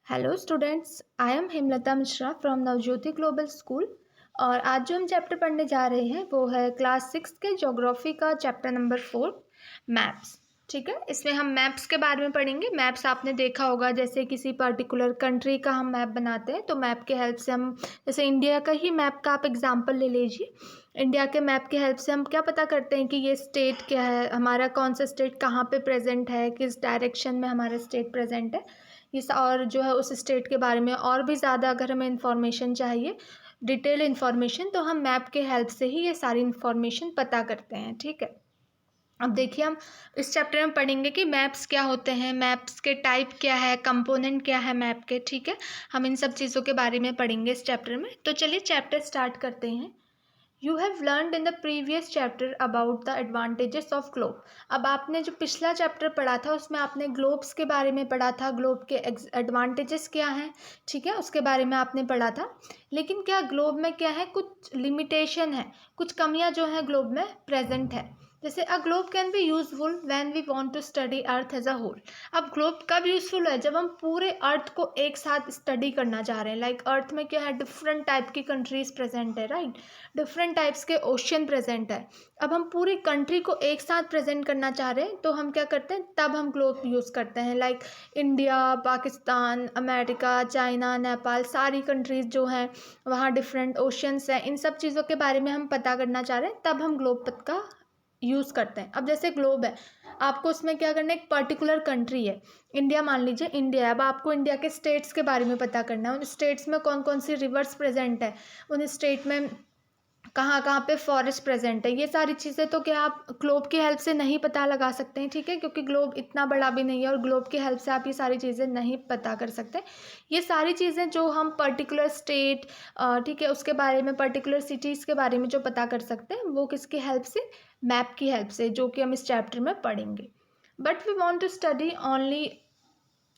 Hello students, I am Hemlata Mishra from Navjyoti global school. और आज जो हम चैप्टर पढ़ने जा रहे हैं वो है क्लास 6 के ज्योग्राफी का चैप्टर नंबर 4 मैप्स। ठीक है, इसमें हम मैप्स के बारे में पढ़ेंगे। मैप्स आपने देखा होगा, जैसे किसी पर्टिकुलर कंट्री का हम मैप बनाते हैं तो मैप के हेल्प से हम, जैसे इंडिया का ही मैप का आप एग्जांपल ले लीजिए। इंडिया के मैप के हेल्प से हम क्या पता करते हैं कि ये स्टेट क्या है, हमारा कौन सा स्टेट कहाँ पे प्रेजेंट है, किस डायरेक्शन में हमारा स्टेट प्रेजेंट है। इस और जो है उस स्टेट के बारे में और भी ज़्यादा अगर हमें इंफॉर्मेशन चाहिए, डिटेल इन्फॉर्मेशन, तो हम मैप के हेल्प से ही ये सारी इन्फॉर्मेशन पता करते हैं। ठीक है, अब देखिए हम इस चैप्टर में पढ़ेंगे कि मैप्स क्या होते हैं, मैप्स के टाइप क्या है, कंपोनेंट क्या है मैप के। ठीक है, हम इन सब चीज़ों के बारे में पढ़ेंगे इस चैप्टर में। तो चलिए चैप्टर स्टार्ट करते हैं। You have learned in the previous chapter about the advantages of globe. अब आपने जो पिछला चैप्टर पढ़ा था उसमें आपने ग्लोब्स के बारे में पढ़ा था, ग्लोब के एडवांटेजेस क्या हैं। ठीक है, उसके बारे में आपने पढ़ा था। लेकिन क्या ग्लोब में क्या है, कुछ लिमिटेशन है, कुछ कमियां जो हैं ग्लोब में प्रेजेंट है। जैसे a globe can be useful when we want to study earth as a whole. अब ग्लोब कब यूजफुल है, जब हम पूरे अर्थ को एक साथ स्टडी करना चाह रहे हैं। लाइक अर्थ में क्या है, डिफरेंट टाइप की कंट्रीज प्रेजेंट है, राइट, डिफरेंट टाइप्स के ओशियन प्रेजेंट है। अब हम पूरी कंट्री को एक साथ प्रेजेंट करना चाह रहे हैं तो हम क्या करते हैं, तब हम ग्लोब यूज़ करते हैं। Like India, Pakistan, America, China, Nepal, सारी कंट्रीज जो हैं वहाँ डिफरेंट ओशियंस हैं। इन सब चीज़ों के बारे में हम पता करना चाह रहे हैं, तब हम ग्लोब पथ का यूज़ करते हैं। अब जैसे ग्लोब है, आपको उसमें क्या करना है, एक पर्टिकुलर कंट्री है, इंडिया मान लीजिए, इंडिया है। अब आपको इंडिया के स्टेट्स के बारे में पता करना है, उन स्टेट्स में कौन कौन सी रिवर्स प्रेजेंट है, उन स्टेट में कहाँ कहाँ पे फॉरेस्ट प्रेजेंट है। ये सारी चीज़ें तो क्या आप ग्लोब की हेल्प से नहीं पता लगा सकते हैं। ठीक है, क्योंकि ग्लोब इतना बड़ा भी नहीं है और ग्लोब की हेल्प से आप ये सारी चीज़ें नहीं पता कर सकते। ये सारी चीज़ें जो हम पर्टिकुलर स्टेट, ठीक है, उसके बारे में, पर्टिकुलर सिटीज़ के बारे में जो पता कर सकते हैं वो किसकी हेल्प से, मैप की हेल्प से, जो कि हम इस चैप्टर में पढ़ेंगे। But we want to study only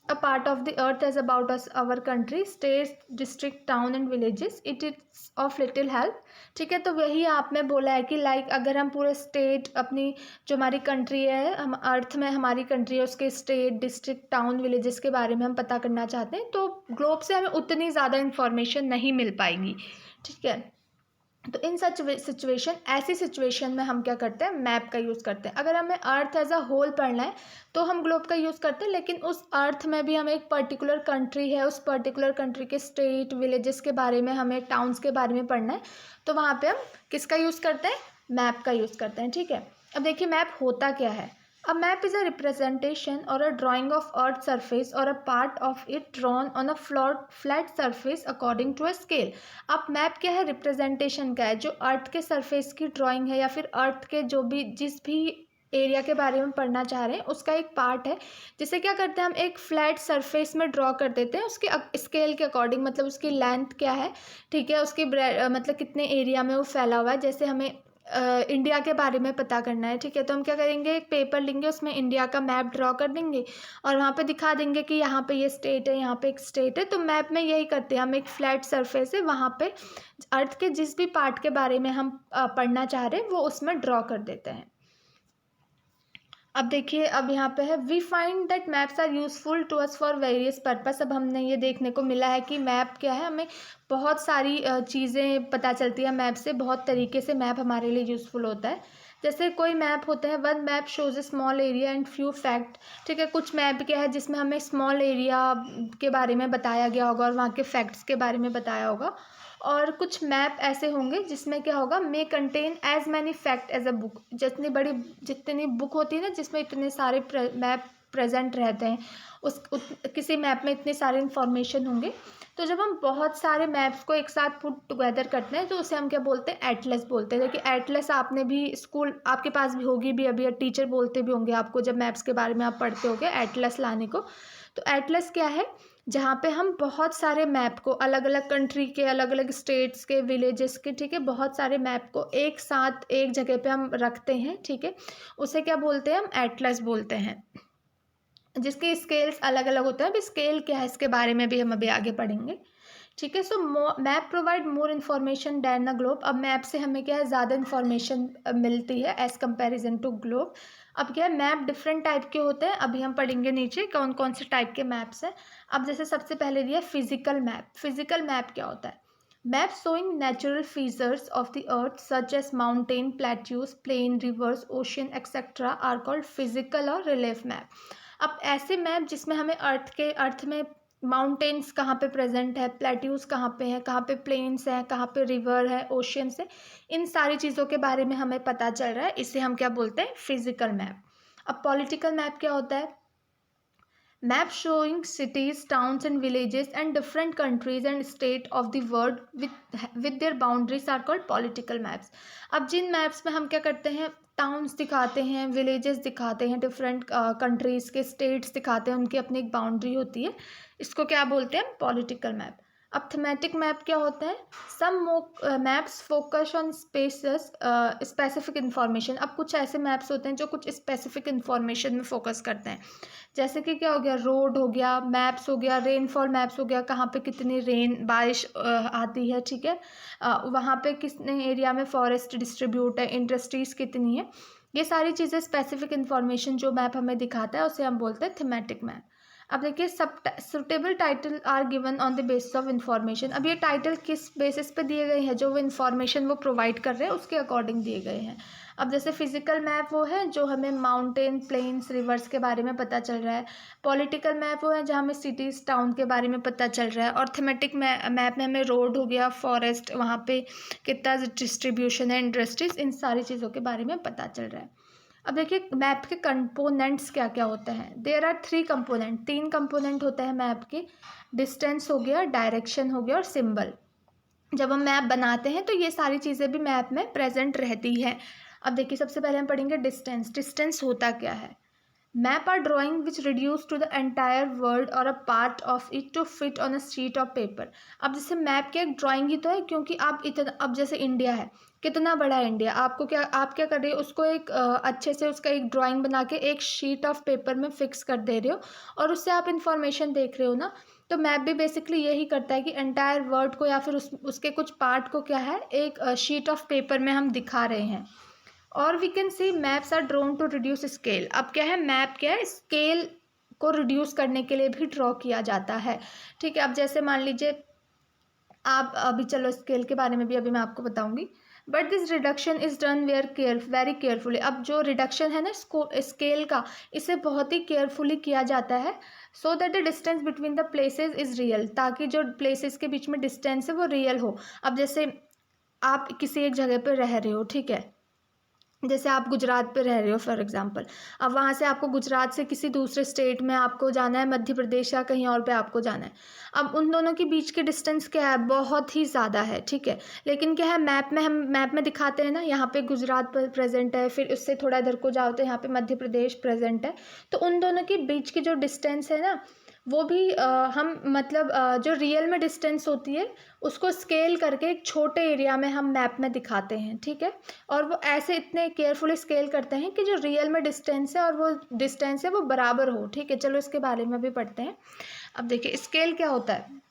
a part of the earth as about us, our country, states, district, town and villages, it is of little help। ठीक है, तो वही आपने बोला है कि लाइक अगर हम पूरे स्टेट, अपनी जो हमारी कंट्री है, हम अर्थ में हमारी कंट्री है, उसके स्टेट, डिस्ट्रिक्ट, टाउन, विलेजेस के बारे में हम पता करना चाहते हैं तो ग्लोब से हमें उतनी ज़्यादा इन्फॉर्मेशन नहीं मिल पाएगी। ठीक है, तो इन सच सिचुएशन, ऐसी सिचुएशन में हम क्या करते हैं, मैप का यूज़ करते हैं। अगर हमें अर्थ एज अ होल पढ़ना है तो हम ग्लोब का यूज़ करते हैं, लेकिन उस अर्थ में भी हमें एक पर्टिकुलर कंट्री है, उस पर्टिकुलर कंट्री के स्टेट, विलेजेस के बारे में, हमें टाउन्स के बारे में पढ़ना है तो वहाँ पे हम किसका यूज़ करते हैं, मैप का यूज़ करते हैं। ठीक है, अब देखिए मैप होता क्या है। A map is a representation or a drawing of Earth's surface or a part of it drawn on a flat surface according to a scale। अब मैप क्या है, रिप्रेजेंटेशन क्या है, जो अर्थ के सरफेस की ड्राइंग है या फिर अर्थ के जो भी, जिस भी एरिया के बारे में पढ़ना चाह रहे हैं उसका एक पार्ट है, जिसे क्या करते हैं हम एक फ्लैट सरफेस में ड्रॉ कर देते हैं उसके स्केल के अकॉर्डिंग। मतलब उसकी लेंथ क्या है, ठीक है, उसकी मतलब कितने एरिया में वो फैला हुआ है। जैसे हमें इंडिया के बारे में पता करना है, ठीक है, तो हम क्या करेंगे, एक पेपर लेंगे, उसमें इंडिया का मैप ड्रॉ कर देंगे और वहाँ पे दिखा देंगे कि यहाँ पे ये स्टेट है, यहाँ पे एक स्टेट है। तो मैप में यही करते हैं हम, एक फ्लैट सरफेस है, वहाँ पे अर्थ के जिस भी पार्ट के बारे में हम पढ़ना चाह रहे हैं वो उसमें ड्रॉ कर देते हैं। अब देखिए, अब यहाँ पे है, we find that maps are useful to us for various purpose. अब हमने ये देखने को मिला है कि मैप क्या है, हमें बहुत सारी चीज़ें पता चलती है मैप से, बहुत तरीके से मैप हमारे लिए यूज़फुल होता है। जैसे कोई मैप होता है, one map shows A small area and few fact. ठीक है, कुछ मैप क्या है जिसमें हमें स्मॉल एरिया के बारे में बताया गया होगा और वहाँ के फैक्ट्स के बारे में बताया होगा। और कुछ मैप ऐसे होंगे जिसमें क्या होगा, may contain as many fact as a book. जितनी बुक होती है ना जिसमें इतने सारे मैप प्रेजेंट रहते हैं, किसी मैप में इतने सारे इन्फॉर्मेशन होंगे। तो जब हम बहुत सारे मैप्स को एक साथ पुट टुगेदर करते हैं तो उसे हम क्या बोलते हैं, एटलस बोलते हैं। देखिए एटलस आपने भी स्कूल, आपके पास भी होगी भी, अभी टीचर बोलते भी होंगे आपको जब मैप्स के बारे में आप पढ़ते होगे एटलस लाने को। तो एटलस क्या है, जहाँ पे हम बहुत सारे मैप को, अलग अलग कंट्री के, अलग अलग स्टेट्स के, विलेजेस के, ठीक है, बहुत सारे मैप को एक साथ एक जगह पे हम रखते हैं। ठीक है, उसे क्या बोलते हैं, हम एटलस बोलते हैं, जिसके स्केल्स अलग अलग होते हैं। अभी स्केल क्या है इसके बारे में भी हम अभी आगे पढ़ेंगे। ठीक है, so map provide more information then a globe. अब मैप से हमें क्या है, ज़्यादा इन्फॉर्मेशन मिलती है एज़ कंपेरिजन टू ग्लोब। अब क्या है, मैप डिफरेंट टाइप के होते हैं, अभी हम पढ़ेंगे नीचे कौन कौन से टाइप के मैप्स हैं। अब जैसे सबसे पहले दिया फिजिकल मैप। फिजिकल मैप क्या होता है? Map showing natural features of the earth such as mountain, plateaus, plain, rivers, ocean etcetera are called physical और रिलीफ मैप। अब ऐसे मैप जिसमें हमें अर्थ में माउंटेन्स कहाँ पे प्रेजेंट है, प्लेट्यूज कहाँ पे है, कहाँ पे प्लेन्स हैं, कहाँ पे रिवर है, ओशियंस है, इन सारी चीज़ों के बारे में हमें पता चल रहा है, इसे हम क्या बोलते हैं? Physical map. अब पॉलिटिकल मैप क्या होता है? Map showing cities, towns and villages and different countries and state of the world with their boundaries are called political maps. अब जिन मैप्स में हम क्या करते हैं, टाउन्स दिखाते हैं, विलेजेस दिखाते हैं, डिफरेंट कंट्रीज़ के स्टेट्स दिखाते हैं, उनकी अपनी एक बाउंड्री होती है, इसको क्या बोलते हैं? Political map. अब थीमेटिक मैप क्या होता है? Some maps focus on spaces specific information. अब कुछ ऐसे मैप्स होते हैं जो कुछ स्पेसिफिक इंफॉर्मेशन में फोकस करते हैं, जैसे कि क्या हो गया, रोड हो गया, मैप्स हो गया, रेनफॉल मैप्स हो गया, कहाँ पे कितनी बारिश आती है, ठीक है, वहाँ पे कितने एरिया में फॉरेस्ट डिस्ट्रीब्यूट है, इंडस्ट्रीज़ कितनी है, ये सारी चीज़ें स्पेसिफिक इंफॉर्मेशन जो मैप हमें दिखाता है उसे हम बोलते हैं थीमेटिक मैप। अब देखिए, सब suitable title are given on the basis of information. अब ये टाइटल किस बेसिस पे दिए गए हैं? जो वो इन्फॉर्मेशन वो प्रोवाइड कर रहे हैं उसके अकॉर्डिंग दिए गए हैं। अब जैसे फिजिकल मैप वो है जो हमें माउंटेन, प्लेन्स, रिवर्स के बारे में पता चल रहा है। पॉलिटिकल मैप वो है जहाँ हमें सिटीज़, टाउन के बारे में पता चल रहा है। और थीमेटिक मैप में हमें रोड हो गया, फॉरेस्ट, वहाँ पे कितना डिस्ट्रीब्यूशन है, इंडस्ट्रीज, इन सारी चीज़ों के बारे में पता चल रहा है। अब देखिए, मैप के कंपोनेंट्स क्या क्या होते हैं। देयर आर 3 कंपोनेंट, 3 कंपोनेंट होते हैं मैप के। डिस्टेंस हो गया, डायरेक्शन हो गया और सिंबल। जब हम मैप बनाते हैं तो ये सारी चीज़ें भी मैप में प्रेजेंट रहती है। अब देखिए, सबसे पहले हम पढ़ेंगे डिस्टेंस। डिस्टेंस होता क्या है? Map are drawing which reduce to the entire world और a part of it to fit on a sheet of paper. अब जैसे मैप की एक ड्राइंग ही तो है, क्योंकि आप इतना, अब जैसे इंडिया है, कितना बड़ा है इंडिया, आप क्या कर रहे हो, उसको एक अच्छे से उसका एक ड्राइंग बना के एक शीट ऑफ पेपर में फिक्स कर दे रहे हो और उससे आप इंफॉर्मेशन देख रहे हो ना। तो मैप भी बेसिकली यही करता है कि एंटायर वर्ल्ड को या फिर उसके कुछ पार्ट को क्या है, एक शीट ऑफ पेपर में हम दिखा रहे हैं। और we can see maps are drawn to reduce scale. अब क्या है, मैप क्या है, स्केल को रिड्यूस करने के लिए भी ड्रॉ किया जाता है, ठीक है। अब जैसे मान लीजिए, आप अभी चलो स्केल के बारे में भी अभी मैं आपको बताऊंगी, but this reduction is done very carefully. अब जो रिडक्शन है ना स्केल का, इसे बहुत ही केयरफुली किया जाता है, so that the distance between the places is real, ताकि जो प्लेसेस के बीच में डिस्टेंस है वो रियल हो। अब जैसे आप किसी एक जगह पर रह रहे हो, ठीक है, जैसे आप गुजरात पे रह रहे हो फॉर एग्जांपल, अब वहाँ से आपको गुजरात से किसी दूसरे स्टेट में आपको जाना है, मध्य प्रदेश या कहीं और पे आपको जाना है। अब उन दोनों के बीच के डिस्टेंस क्या है, बहुत ही ज़्यादा है, ठीक है। लेकिन क्या है, हम मैप में दिखाते हैं ना, यहाँ पे गुजरात पर प्रेजेंट है, फिर उससे थोड़ा इधर को जाओ तो यहाँ पे मध्य प्रदेश प्रेजेंट है। तो उन दोनों के बीच की जो डिस्टेंस है ना, वो भी हम मतलब जो रियल में डिस्टेंस होती है उसको स्केल करके एक छोटे एरिया में हम मैप में दिखाते हैं, ठीक है। और वो ऐसे इतने केयरफुली स्केल करते हैं कि जो रियल में डिस्टेंस है और वो डिस्टेंस है वो बराबर हो, ठीक है। चलो इसके बारे में भी पढ़ते हैं। अब देखिए, स्केल क्या होता है?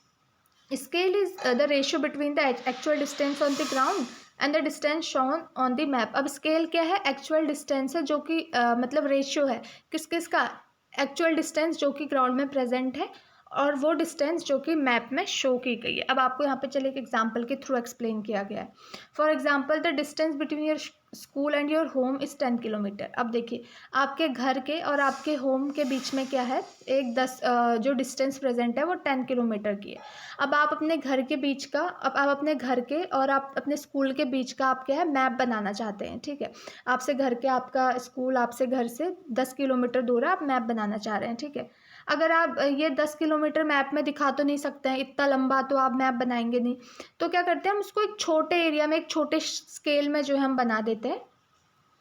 Scale is the ratio between the actual distance on the ground and the distance shown on the map. अब स्केल क्या है? एक्चुअल डिस्टेंस है, जो कि मतलब रेशियो है किस किस का? एक्चुअल डिस्टेंस जो कि ग्राउंड में प्रेजेंट है और वो डिस्टेंस जो कि मैप में शो की गई है। अब आपको यहाँ पे चलिए एक एग्जांपल के थ्रू एक्सप्लेन किया गया है। For example, the distance between your school and your home is 10 kilometre. अब देखिए, आपके घर के और आपके होम के बीच में क्या है, जो डिस्टेंस प्रेजेंट है वो 10 किलोमीटर की है। अब आप अपने घर के बीच का, अब आप अपने घर के और आप अपने स्कूल के बीच का आप क्या है, मैप बनाना चाहते हैं, ठीक है। आपसे घर के, आपका स्कूल आपसे घर से 10 किलोमीटर दूर है, आप मैप बनाना चाह रहे हैं, ठीक है। अगर आप ये 10 किलोमीटर मैप में दिखा तो नहीं सकते हैं, इतना लंबा तो आप मैप बनाएंगे नहीं। तो क्या करते हैं, हम उसको एक छोटे एरिया में, एक छोटे स्केल में जो है हम बना देते हैं।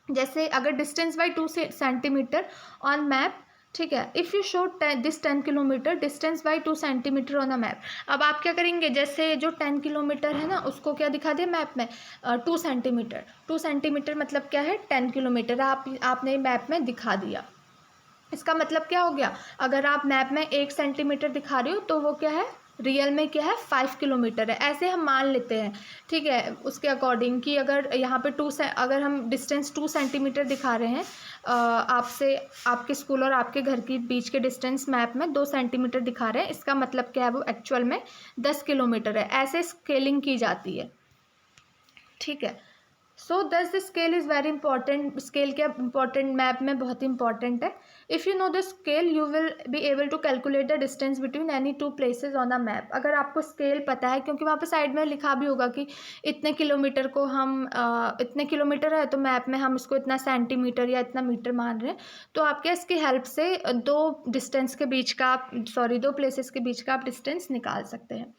जैसे अगर distance by 2 centimetre on map, ठीक है, if you show this 10 kilometre distance by 2 centimetre on a map. अब आप क्या करेंगे, जैसे जो 10 किलोमीटर है ना उसको क्या दिखा दिया मैप में, 2 सेंटीमीटर। 2 सेंटीमीटर मतलब क्या है, 10 किलोमीटर आपने मैप में दिखा दिया। इसका मतलब क्या हो गया, अगर आप मैप में 1 सेंटीमीटर दिखा रहे हो तो वो क्या है, रियल में क्या है 5 किलोमीटर है, ऐसे हम मान लेते हैं, ठीक है। उसके अकॉर्डिंग कि अगर यहाँ पे अगर हम डिस्टेंस 2 सेंटीमीटर दिखा रहे हैं आपसे, आपके स्कूल और आपके घर के बीच के डिस्टेंस मैप में 2 सेंटीमीटर दिखा रहे हैं, इसका मतलब क्या है, वो एक्चुअल में 10 किलोमीटर है। ऐसे स्केलिंग की जाती है, ठीक है। So this the scale is very important. Scale क्या इंपॉर्टेंट, मैप में बहुत इंपॉर्टेंट है। If you know the scale you will be able to calculate the distance between any two places on a map. अगर आपको scale पता है, क्योंकि वहाँ पे साइड में लिखा भी होगा कि इतने किलोमीटर को हम इतने किलोमीटर है तो मैप में हम इसको इतना सेंटीमीटर या इतना मीटर मान रहे हैं, तो आपके इसकी हेल्प से दो प्लेसेस के बीच का आप डिस्टेंस निकाल सकते हैं।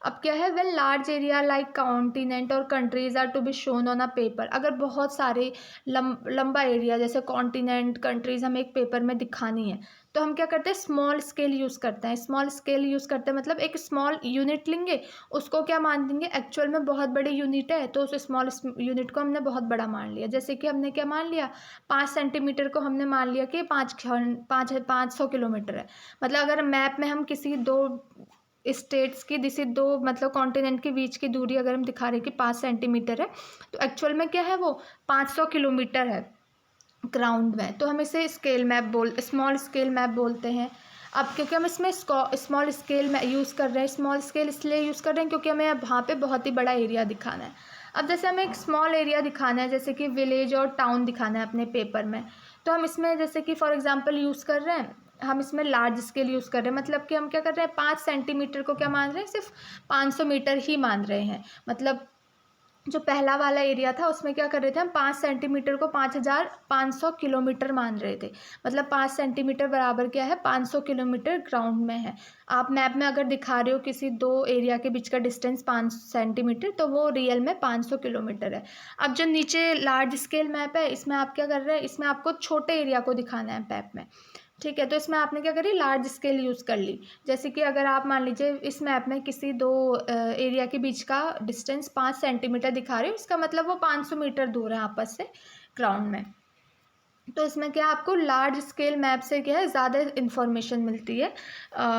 अब क्या है, when large area like continent और countries are to be shown on a paper. अगर बहुत सारे लंबा एरिया जैसे कॉन्टिनेंट कंट्रीज हमें एक पेपर में दिखानी है, तो हम क्या करते हैं, स्मॉल स्केल यूज़ करते हैं। स्मॉल स्केल यूज़ करते हैं मतलब एक स्मॉल यूनिट लेंगे, उसको क्या मान देंगे, एक्चुअल में बहुत बड़ी यूनिट है तो उस स्मॉल यूनिट को हमने बहुत बड़ा मान लिया। जैसे कि हमने क्या मान लिया, 5 सेंटीमीटर को हमने मान लिया कि 500 किलोमीटर है। मतलब अगर मैप में हम किसी दो स्टेट्स की जैसे दो मतलब कॉन्टिनेंट के बीच की दूरी अगर हम दिखा रहे हैं कि 5 सेंटीमीटर है, तो एक्चुअल में क्या है, वो 500 किलोमीटर है ग्राउंड में। तो हम इसे स्मॉल स्केल मैप बोलते हैं। अब क्योंकि हम इसमें स्मॉल स्केल में यूज़ कर रहे हैं, स्मॉल स्केल इसलिए यूज़ कर रहे हैं क्योंकि हमें वहाँ पे बहुत ही बड़ा एरिया दिखाना है। अब जैसे हमें एक स्मॉल एरिया दिखाना है, जैसे कि विलेज और टाउन दिखाना है अपने पेपर में, तो हम इसमें जैसे कि फॉर एग्जांपल यूज़ कर रहे हैं, हम इसमें लार्ज स्केल यूज़ कर रहे हैं। मतलब कि हम क्या कर रहे हैं, 5 सेंटीमीटर को क्या मान रहे हैं, सिर्फ 500 मीटर ही मान रहे हैं। मतलब जो पहला वाला एरिया था उसमें क्या कर रहे थे हम, 5 सेंटीमीटर को 5500 किलोमीटर मान रहे थे। मतलब 5 सेंटीमीटर बराबर क्या है, 500 किलोमीटर ग्राउंड में है। आप मैप में अगर दिखा रहे हो किसी दो एरिया के बीच का डिस्टेंस 5 सेंटीमीटर, तो वो रियल में 500 किलोमीटर है। अब जो नीचे लार्ज स्केल मैप है, इसमें आप क्या कर रहे हैं, इसमें आपको छोटे एरिया को दिखाना है मैप में, ठीक है। तो इसमें आपने क्या करी, लार्ज स्केल यूज़ कर ली। जैसे कि अगर आप मान लीजिए इस मैप में किसी दो एरिया के बीच का डिस्टेंस 5 सेंटीमीटर दिखा रहे हो, इसका मतलब वो 500 मीटर दूर है आपस से ग्राउंड में। तो इसमें क्या आपको लार्ज स्केल मैप से क्या है, ज़्यादा इन्फॉर्मेशन मिलती है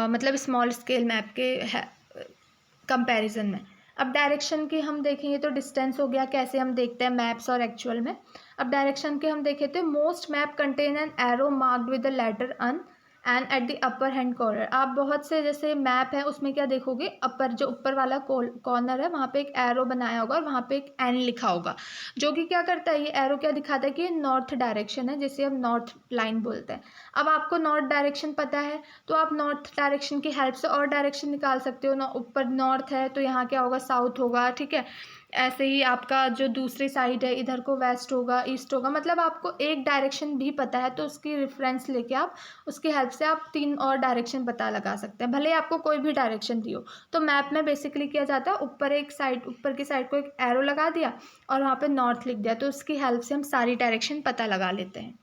मतलब स्मॉल स्केल मैप के कंपैरिजन में। अब डायरेक्शन की हम देखेंगे तो डिस्टेंस हो गया, कैसे हम देखते हैं मैप्स और एक्चुअल में। अब डायरेक्शन के हम देखें तो most map contain an arrow marked with the letter N and at the upper hand corner. आप बहुत से जैसे मैप है उसमें क्या देखोगे, अपर जो ऊपर वाला कॉर्नर है वहाँ पे एक एरो बनाया होगा और वहाँ पे एक एन लिखा होगा, जो कि क्या करता है, ये एरो क्या दिखाता है कि ये नॉर्थ डायरेक्शन है, जिसे हम नॉर्थ लाइन बोलते हैं। अब आपको नॉर्थ डायरेक्शन पता है तो आप नॉर्थ डायरेक्शन की हेल्प से और डायरेक्शन निकाल सकते हो ना। ऊपर नॉर्थ है तो यहाँ क्या होगा, साउथ होगा, ठीक है। ऐसे ही आपका जो दूसरी साइड है इधर को वेस्ट होगा, ईस्ट होगा। मतलब आपको एक डायरेक्शन भी पता है तो उसकी रेफरेंस लेके आप उसकी हेल्प से आप 3 और डायरेक्शन पता लगा सकते हैं, भले आपको कोई भी डायरेक्शन दी हो। तो मैप में बेसिकली किया जाता है, ऊपर की साइड को एक एरो लगा दिया और वहाँ पे नॉर्थ लिख दिया, तो उसकी हेल्प से हम सारी डायरेक्शन पता लगा लेते हैं।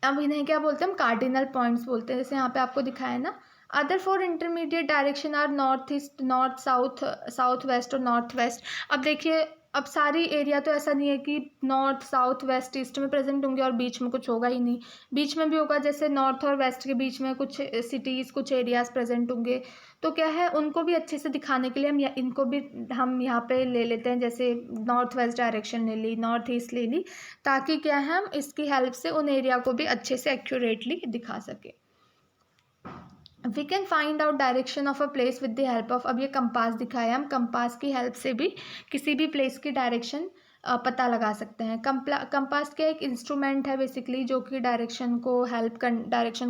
अब इन्हें क्या बोलते हैं, हम कार्डिनल पॉइंट्स बोलते हैं। जैसे यहाँ पे आपको दिखाया है ना, other 4 intermediate direction are north east, north south, south west और नॉर्थ वेस्ट। अब देखिए, अब सारी एरिया तो ऐसा नहीं है कि नॉर्थ साउथ वेस्ट ईस्ट में प्रेजेंट होंगे और बीच में कुछ होगा ही नहीं, बीच में भी होगा। जैसे नॉर्थ और वेस्ट के बीच में कुछ सिटीज़, कुछ एरियाज़ प्रेजेंट होंगे, तो क्या है, उनको भी अच्छे से दिखाने के लिए इनको भी हम यहाँ पे ले लेते हैं। जैसे नॉर्थ वेस्ट डायरेक्शन ले ली, नॉर्थ ईस्ट ले ली, ताकि क्या है, हम इसकी हेल्प से उन एरिया को भी अच्छे से एक्यूरेटली दिखा सके। We can find out direction of a place with the help of, अब ये कंपास दिखाया, हम कंपास की हेल्प से भी किसी भी प्लेस की डायरेक्शन पता लगा सकते हैं। कंपास क्या एक इंस्ट्रूमेंट है बेसिकली, जो कि डायरेक्शन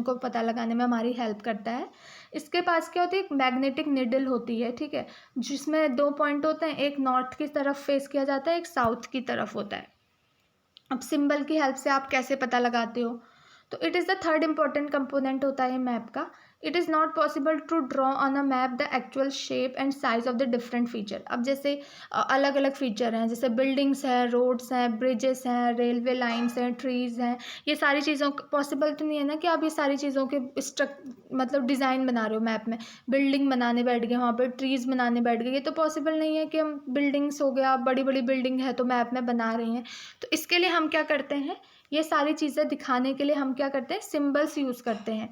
को पता लगाने में हमारी हेल्प करता है। इसके पास क्या होती है, एक मैग्नेटिक निडल होती है, ठीक है, जिसमें 2 पॉइंट होते हैं, एक नॉर्थ की तरफ फेस किया जाता है, एक साउथ की तरफ होता है। अब सिंबल की हेल्प से आप कैसे पता लगाते हो, तो it is the third important component होता है मैप का। It is not possible to draw on a map the actual shape and size of the different feature. अब जैसे अलग अलग फीचर हैं, जैसे बिल्डिंग्स हैं, रोड्स हैं, ब्रिजेस हैं, रेलवे लाइन्स हैं, ट्रीज़ हैं, ये सारी चीज़ों पॉसिबल तो नहीं है ना कि आप ये सारी चीज़ों के मतलब डिज़ाइन बना रहे हो मैप में, बिल्डिंग बनाने बैठ गए, वहाँ पर ट्रीज़ बनाने बैठ गए, ये तो पॉसिबल नहीं है कि हम बिल्डिंग्स हो गया, बड़ी बड़ी बिल्डिंग है तो मैप में बना रहे हैं। तो इसके लिए हम क्या करते हैं, ये सारी चीज़ें दिखाने के लिए हम क्या करते हैं, सिम्बल्स यूज़ करते हैं।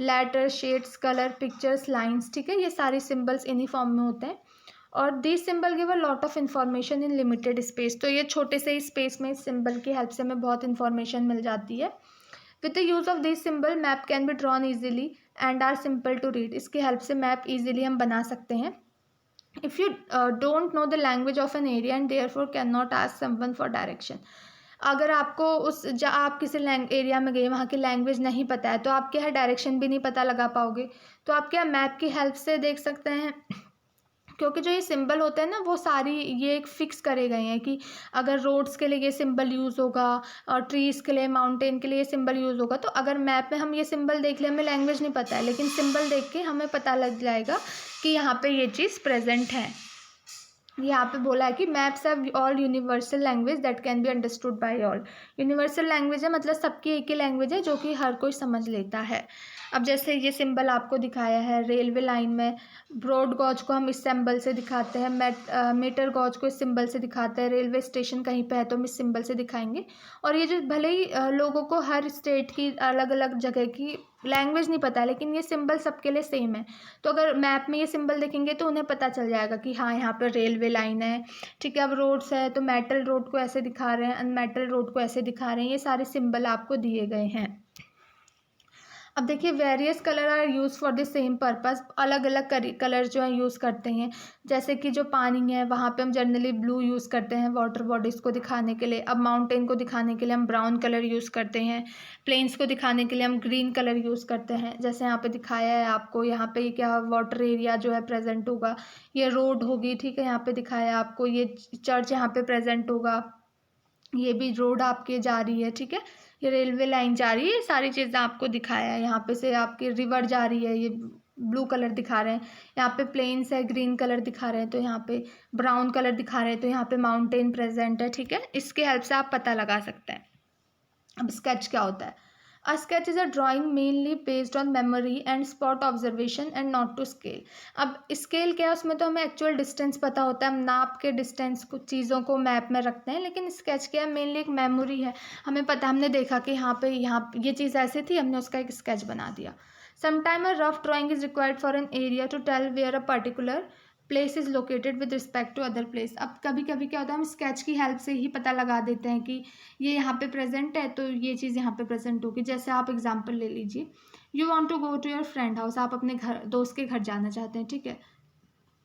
Letter, shades, colour, pictures, lines, ठीक है, ये सारे सिम्बल्स इन्हीं फॉर्म में होते हैं। और this symbol give a lot of information in limited space, तो ये छोटे से ही स्पेस में इस सिंबल की हेल्प से हमें बहुत इन्फॉर्मेशन मिल जाती है। With the use of this symbol map can be drawn easily and are simple to read, इसकी हेल्प से मैप ईजिली हम बना सकते हैं। If you don't know the language of an area and therefore can not ask someone for direction, अगर आपको आप किसी एरिया में गए, वहाँ की लैंग्वेज नहीं पता है, तो आप क्या है डायरेक्शन भी नहीं पता लगा पाओगे। तो आप क्या मैप की हेल्प से देख सकते हैं, क्योंकि जो ये सिंबल होते हैं ना वो सारी ये एक फिक्स करे गए हैं कि अगर रोड्स के लिए ये सिंबल यूज़ होगा और ट्रीज़ के लिए, माउंटेन के लिए ये सिंबल यूज़ होगा। तो अगर मैप में हम ये सिंबल देख ले, हमें लैंग्वेज नहीं पता है, लेकिन सिंबल देख के हमें पता लग जाएगा कि यहाँ पे ये चीज़ प्रेजेंट है। यहाँ पे बोला है कि maps have all universal language that can be understood by all, universal language है मतलब सबकी एक ही लैंग्वेज है जो कि हर कोई समझ लेता है। अब जैसे ये सिंबल आपको दिखाया है रेलवे लाइन में, ब्रॉड गॉज को हम इस सिंबल से दिखाते हैं, मीटर गॉज को इस सिंबल से दिखाते हैं, रेलवे स्टेशन कहीं पे है तो हम इस सिंबल से दिखाएंगे। और ये जो भले ही लोगों को हर स्टेट की अलग अलग जगह की लैंग्वेज नहीं पता है, लेकिन ये सिंबल सबके लिए सेम है। तो अगर मैप में ये सिंबल देखेंगे तो उन्हें पता चल जाएगा कि हाँ यहाँ पर रेलवे लाइन है, ठीक है। अब रोड्स है तो मेटल रोड को ऐसे दिखा रहे हैं, अनमेटल रोड को ऐसे दिखा रहे हैं, ये सारे सिंबल आपको दिए गए हैं। अब देखिए various colour are use for the same purpose, अलग अलग कलर जो है यूज़ करते हैं। जैसे कि जो पानी है वहाँ पे हम जनरली ब्लू यूज़ करते हैं वाटर बॉडीज़ को दिखाने के लिए। अब माउंटेन को दिखाने के लिए हम ब्राउन कलर यूज़ करते हैं, प्लेन्स को दिखाने के लिए हम ग्रीन कलर यूज़ करते हैं। जैसे यहाँ पे दिखाया है आपको, यहाँ पे क्या वाटर एरिया जो है प्रेजेंट होगा, ये रोड होगी, ठीक है। यहाँ पे दिखाया है आपको ये चर्च यहाँ पे प्रेजेंट होगा, ये भी रोड आपके जा रही है, ठीक है। ये रेलवे लाइन जा रही है, ये सारी चीज़ें आपको दिखाया है। यहाँ पे से आपकी रिवर जा रही है, ये ब्लू कलर दिखा रहे हैं। यहाँ पे प्लेन्स है, ग्रीन कलर दिखा रहे हैं, तो यहाँ पे ब्राउन कलर दिखा रहे हैं, तो यहाँ पे माउंटेन प्रेजेंट है, ठीक है। इसके हेल्प से आप पता लगा सकते हैं। अब स्केच क्या होता है? A sketch is a drawing mainly based on memory and spot observation and not to scale. अब स्केल क्या है, उसमें तो हमें एक्चुअल डिस्टेंस पता होता है, हम नाप के डिस्टेंस को चीज़ों को मैप में रखते हैं। लेकिन स्केच क्या है, मेनली एक मेमोरी है, हमें पता, हमने देखा कि यहाँ ये चीज़ ऐसे थी, हमने उसका एक स्केच बना दिया। Sometime a rough drawing is required for an area to tell where a particular place is located with respect to other place. अब कभी कभी क्या होता है, हम स्केच की हेल्प से ही पता लगा देते हैं कि ये यहाँ पे प्रेजेंट है तो ये चीज़ यहाँ पे प्रेजेंट होगी। जैसे आप एग्जांपल ले लीजिए, you want to go to your friend house, आप अपने घर दोस्त के घर जाना चाहते हैं, ठीक है।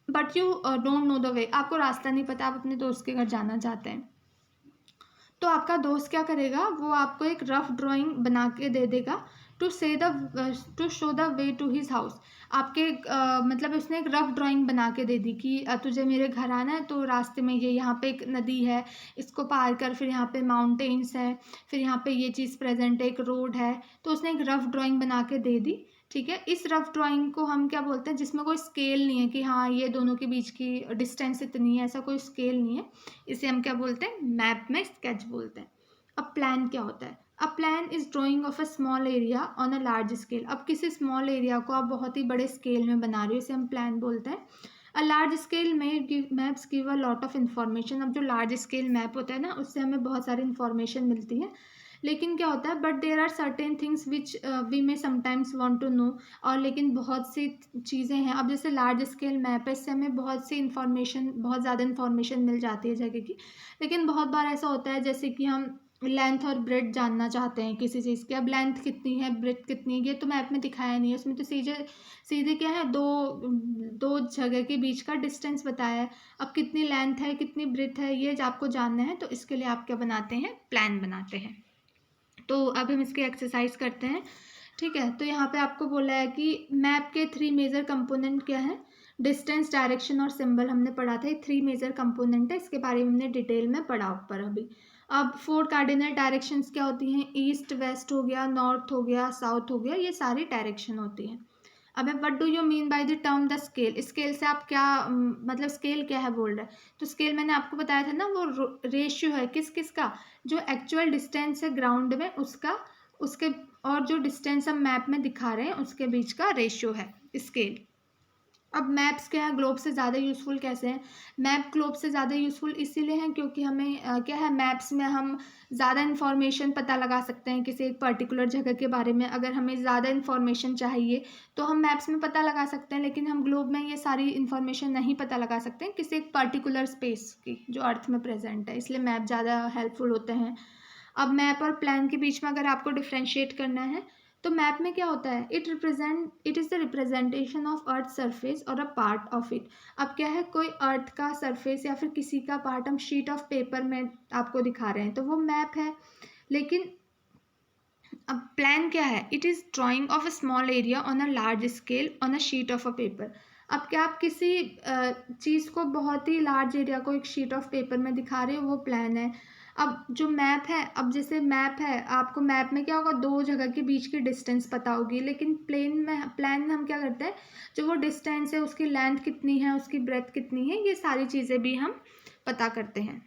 But you don't know the way, आपको रास्ता नहीं पता, आप अपने दोस्त के घर जाना चाहते हैं। तो आपका दोस्त क्या करेगा, वो आपको एक रफ ड्राइंग बना के दे देगा to show the way to his house. आपके मतलब उसने एक रफ ड्राइंग बना के दे दी कि तुझे मेरे घर आना है तो रास्ते में ये यहाँ पे एक नदी है, इसको पार कर, फिर यहाँ पे माउंटेन्स है, फिर यहाँ पे ये चीज़ प्रेजेंट है, एक रोड है। तो उसने एक रफ ड्राइंग बना के दे दी, ठीक है। इस रफ ड्राइंग को हम क्या बोलते हैं, जिसमें कोई स्केल नहीं है कि हाँ ये दोनों के बीच की डिस्टेंस इतनी है, ऐसा कोई स्केल नहीं है, इसे हम क्या बोलते हैं, मैप में स्केच बोलते हैं। अब प्लान क्या होता है? A plan is drying of a small area on a large scale. अब किसी स्मॉल एरिया को आप बहुत ही बड़े स्केल में बना रहे हो, इसे हम प्लान बोलते हैं। A large scale maps give a lot of information. अब जो लार्ज स्केल मैप होता है ना, उससे हमें बहुत सारी इन्फॉर्मेशन मिलती है। लेकिन क्या होता है, but there are certain things which we may sometimes want to know. और लेकिन बहुत सी चीज़ें हैं, अब जैसे लार्ज स्केल मैप है, इससे हमें बहुत सी इन्फॉर्मेशन, बहुत ज़्यादा इन्फॉर्मेशन मिल जाती है जगह की। लेकिन बहुत बार ऐसा होता है जैसे कि हम लेंथ और ब्रेथ जानना चाहते हैं किसी चीज़ की। अब लेंथ कितनी है, ब्रेथ कितनी है, ये तो मैप में दिखाया नहीं है, उसमें तो सीधे क्या है, दो जगह के बीच का डिस्टेंस बताया है। अब कितनी लेंथ है, कितनी ब्रेथ है, ये आपको जानना है, तो इसके लिए आप क्या बनाते हैं, प्लान बनाते हैं। तो अब हम इसकी एक्सरसाइज करते हैं, ठीक है। तो यहाँ पे आपको बोला है कि मैप के 3 मेजर कंपोनेंट क्या है, डिस्टेंस, डायरेक्शन और सिंबल हमने पढ़ा था। ये 3 मेजर कंपोनेंट है, इसके बारे में हमने डिटेल में पढ़ा ऊपर अभी। अब 4 कार्डिनल डायरेक्शंस क्या होती हैं, ईस्ट वेस्ट हो गया, नॉर्थ हो गया, साउथ हो गया, ये सारी डायरेक्शन होती हैं। अब what do you mean by the term the scale? Scale से आप क्या मतलब स्केल क्या है बोल रहे हैं? तो स्केल मैंने आपको बताया था ना, वो रेशियो है किस किस का, जो एक्चुअल डिस्टेंस है ग्राउंड में उसका, उसके और जो डिस्टेंस हम मैप में दिखा रहे हैं उसके बीच का रेशियो है स्केल। अब मैप्स क्या है, ग्लोब से ज़्यादा यूज़फुल कैसे हैं? मैप ग्लोब से ज़्यादा यूज़फुल इसीलिए हैं क्योंकि हमें क्या है, मैप्स में हम ज़्यादा इन्फॉर्मेशन पता लगा सकते हैं किसी एक पर्टिकुलर जगह के बारे में। अगर हमें ज़्यादा इन्फॉर्मेशन चाहिए तो हम मैप्स में पता लगा सकते हैं, लेकिन हम ग्लोब में ये सारी इन्फॉर्मेशन नहीं पता लगा सकते हैं किसी एक पर्टिकुलर स्पेस की जो अर्थ में प्रेजेंट है, इसलिए मैप ज़्यादा हेल्पफुल होते हैं। अब मैप और प्लान के बीच में अगर आपको डिफ्रेंशिएट करना है तो मैप में क्या होता है, it is the representation of earth surface और अ पार्ट ऑफ इट। अब क्या है, कोई अर्थ का सरफेस या फिर किसी का पार्ट हम शीट ऑफ पेपर में आपको दिखा रहे हैं तो वो मैप है। लेकिन अब प्लान क्या है, it is drying of a small area on a large scale on a sheet of a paper. अब क्या आप किसी चीज़ को बहुत ही लार्ज एरिया को एक शीट ऑफ पेपर में दिखा रहे हो, वो प्लान है। अब जो मैप है, अब जैसे मैप है, आपको मैप में क्या होगा, दो जगह के बीच की डिस्टेंस पता होगी, लेकिन प्लान में हम क्या करते हैं, जो वो डिस्टेंस है उसकी लेंथ कितनी है, उसकी ब्रेथ कितनी है, ये सारी चीज़ें भी हम पता करते हैं।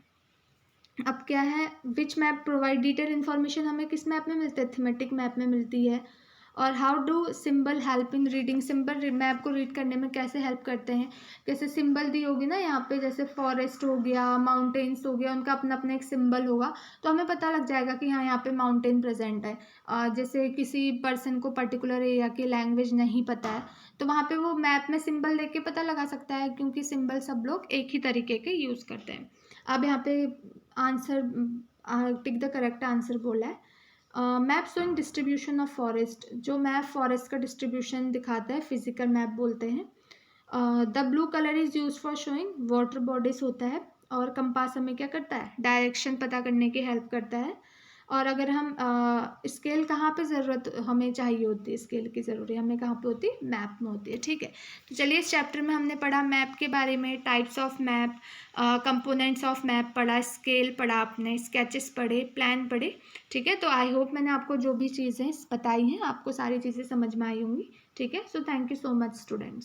अब क्या है, विच मैप प्रोवाइड डिटेल इन्फॉर्मेशन हमें किस मैप में मिलती है, थीमेटिक मैप में मिलती है। और how do symbol help in reading, symbol map को रीड करने में कैसे हेल्प करते हैं। जैसे सिंबल दी होगी ना यहाँ पे, जैसे फॉरेस्ट हो गया, माउंटेन्स हो गया, उनका अपना अपना एक सिंबल होगा, तो हमें पता लग जाएगा कि हाँ, यहाँ पे माउंटेन प्रेजेंट है। जैसे किसी पर्सन को पर्टिकुलर एरिया की लैंग्वेज नहीं पता है तो वहाँ पे वो मैप में सिंबल देख के पता लगा सकता है, क्योंकि सिंबल सब लोग एक ही तरीके के यूज़ करते हैं। अब यहाँ पे answer, tick the correct answer बोला है। Map showing distribution of forest, जो मैप फॉरेस्ट का डिस्ट्रीब्यूशन दिखाता है फिजिकल मैप बोलते हैं। The blue colour is use for showing water bodies होता है। और कंपास हमें क्या करता है, डायरेक्शन पता करने की हेल्प करता है। और अगर हम स्केल कहाँ पे ज़रूरत हमें चाहिए होती है, स्केल की ज़रूरत हमें कहाँ पे होती है, मैप में होती है। ठीक है, तो चलिए इस चैप्टर में हमने पढ़ा मैप के बारे में, types of map, components of map पढ़ा, स्केल पढ़ा, आपने स्केचेस पढ़े, प्लान पढ़े। ठीक है, तो आई होप मैंने आपको जो भी चीज़ें बताई हैं आपको सारी चीज़ें समझ में आई होंगी। ठीक है, so thank you so much students.